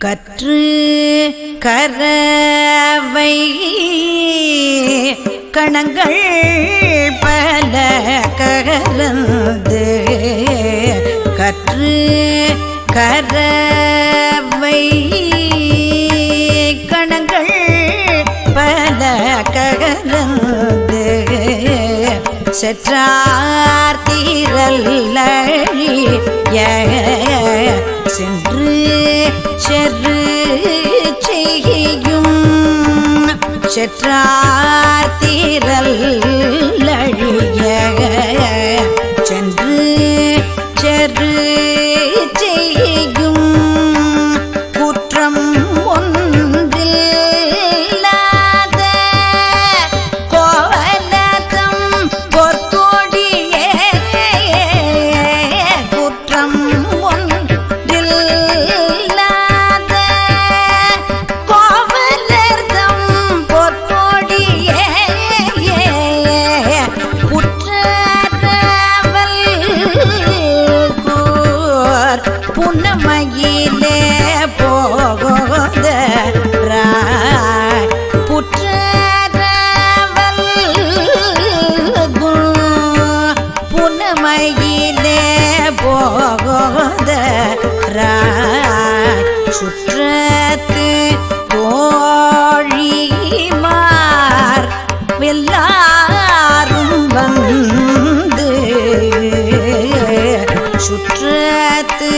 கற்று கரவை கணங்கள் பல கரந்து கற்று கரவை கணங்கள் பல கரந்து செற்றார் தீரல்லழிய சென்று செரு செய்யும் செற்றார் தீரல்லழிய சென்று செரு செய்யும் குற்றம் ஒன்றில்லாத கோவலதம் பொற்கொடியே குற்றம் ஒன்றில்லாத கோவலதம் பொற்கொடியே குற்றவல் கோர் புன்னமயிலே போகோத புற்றவல் புன்னமயிலே போகோத சுற்றத்து தோழிமார் எல்லாரும் வந்து சுற்றத்து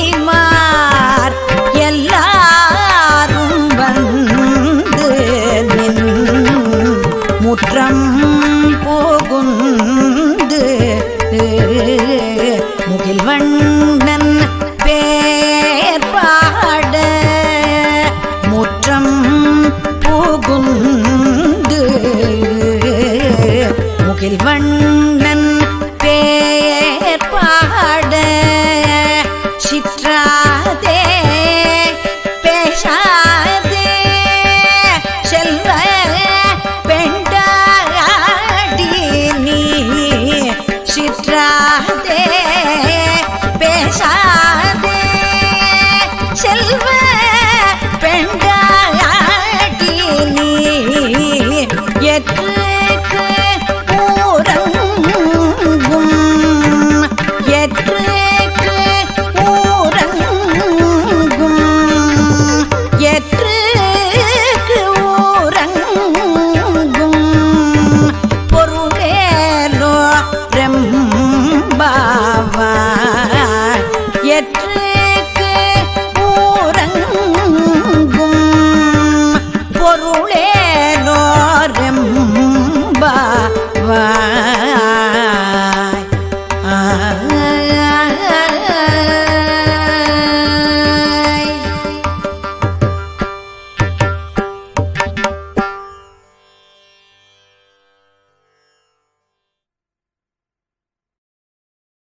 தோழிமார் எல்லாரும் வந்து நின் முற்றம் புகுந்து முகில்வண்ணன் பேர் பாட முற்றம் புகுந்து முகில்வண்ணன் பேர் பாட சிற்றாதே பேசாதே செல்வ பெண்டாடி நீ சிற்றாதே பேசாதே செல்வ பெண்டாடி நீ எற்றுக்கு ஊரங்கும் எற்றுக்கு ஊரங்கும் எற்றுக்கு ஊரங்கும் பொருளேலோ ரெம்பாவாய் எற்றுக்கு ஊரங்கும் பொருளேலோ ரெம்பாவாய்